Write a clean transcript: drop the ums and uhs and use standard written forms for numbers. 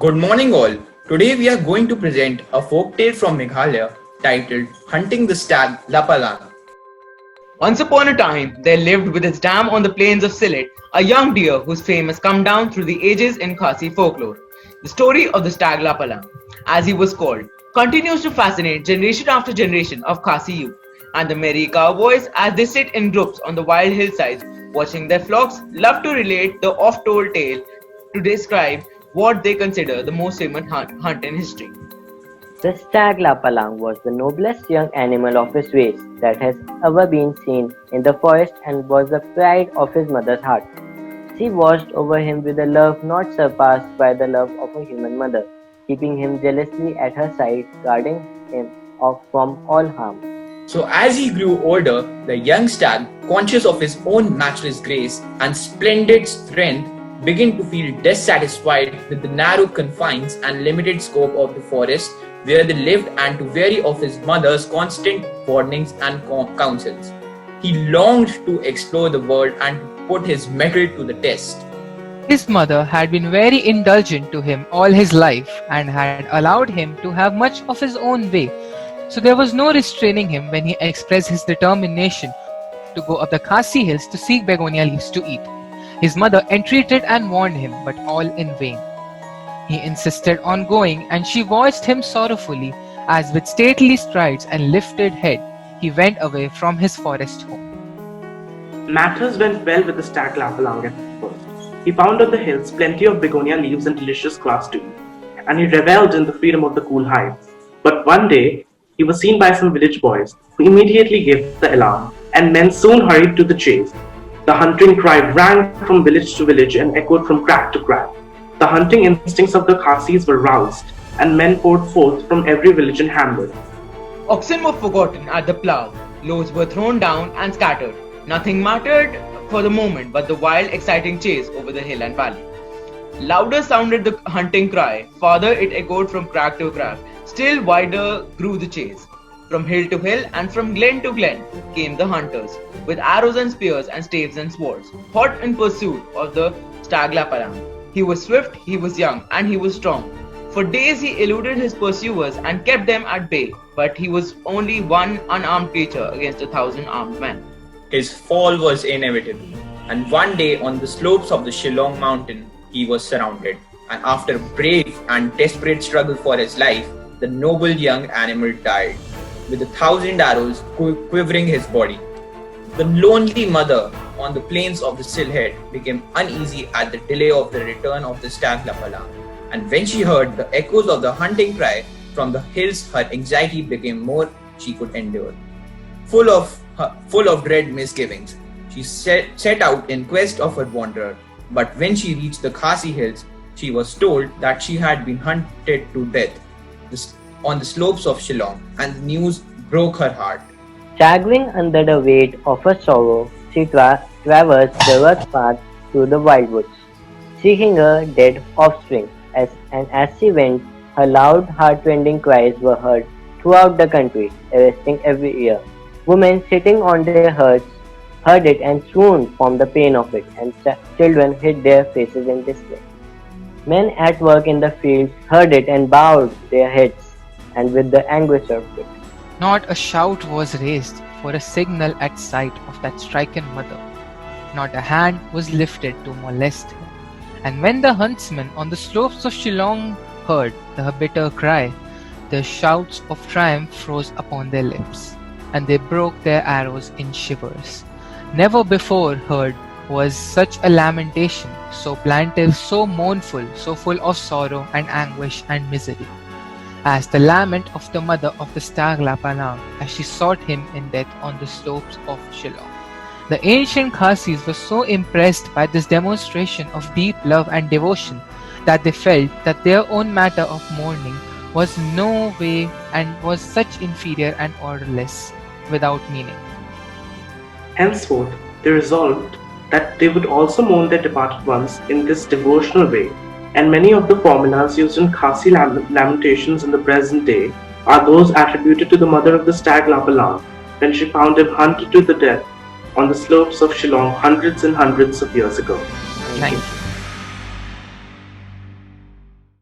Good morning, all. Today we are going to present a folk tale from Meghalaya titled Hunting the Stag Lapalang. Once upon a time, there lived with his dam on the plains of Sylhet a young deer whose fame has come down through the ages in Khasi folklore. The story of the stag Lapalang, as he was called, continues to fascinate generation after generation of Khasi youth, and the merry cowboys, as they sit in groups on the wild hillsides watching their flocks, love to relate the oft-told tale to describe what they consider the most famous hunt in history. The stag lapalang was the noblest young animal of his race that has ever been seen in the forest and was the pride of his mother's heart. She watched over him with a love not surpassed by the love of a human mother, keeping him jealously at her side, guarding him off from all harm. So, as he grew older, the young stag, conscious of his own matchless grace and splendid strength, began to feel dissatisfied with the narrow confines and limited scope of the forest where they lived and to weary of his mother's constant warnings and counsels. He longed to explore the world and to put his mettle to the test. His mother had been very indulgent to him all his life and had allowed him to have much of his own way, so there was no restraining him when he expressed his determination to go up the Khasi hills to seek begonia leaves to eat. His mother entreated and warned him, but all in vain. He insisted on going, and she watched him sorrowfully as with stately strides and lifted head he went away from his forest home. Matters went well with the stag Lapalang at first. He found on the hills plenty of begonia leaves and delicious grass too, and he revelled in the freedom of the cool heights. But one day, he was seen by some village boys, who immediately gave the alarm, and men soon hurried to the chase. The hunting cry rang from village to village and echoed from crack to crack. The hunting instincts of the Khasis were roused, and men poured forth from every village and hamlet. Oxen were forgotten at the plough, loads were thrown down and scattered. Nothing mattered for the moment but the wild, exciting chase over the hill and valley. Louder sounded the hunting cry, farther it echoed from crack to crack. Still wider grew the chase. From hill to hill and from glen to glen came the hunters, with arrows and spears and staves and swords, hot in pursuit of the stag Lapalang. He was swift, he was young, and he was strong. For days he eluded his pursuers and kept them at bay, but he was only one unarmed creature against 1,000 armed men. His fall was inevitable, and one day on the slopes of the Shillong mountain, he was surrounded, and after a brave and desperate struggle for his life, the noble young animal died, with 1,000 arrows quivering his body. The lonely mother on the plains of the Sylhet became uneasy at the delay of the return of the stag Lapalang, and when she heard the echoes of the hunting cry from the hills, her anxiety became more she could endure. Full of dread misgivings, she set out in quest of her wanderer, but when she reached the Khasi hills, she was told that she had been hunted to death on the slopes of Shillong, and the news broke her heart. Staggering under the weight of her sorrow, she traversed the rough path through the wildwoods, seeking her dead offspring. And as she went, her loud, heart-rending cries were heard throughout the country, arresting every ear. Women sitting on their herds heard it and swooned from the pain of it, and children hid their faces in dismay. Men at work in the fields heard it and bowed their heads, and with the anguish of it. Not a shout was raised for a signal at sight of that stricken mother. Not a hand was lifted to molest her. And when the huntsmen on the slopes of Shillong heard the bitter cry, their shouts of triumph froze upon their lips, and they broke their arrows in shivers. Never before heard was such a lamentation, so plaintive, so mournful, so full of sorrow and anguish and misery, as the lament of the mother of the stag Lapalang as she sought him in death on the slopes of Shillong. The ancient Khasis were so impressed by this demonstration of deep love and devotion that they felt that their own matter of mourning was no way and was such inferior and orderless, without meaning. Henceforth, they resolved that they would also mourn their departed ones in this devotional way, and many of the formulas used in Khasi lamentations in the present day are those attributed to the mother of the stag Lapalang when she found him hunted to the death on the slopes of Shillong hundreds and hundreds of years ago. Thank you.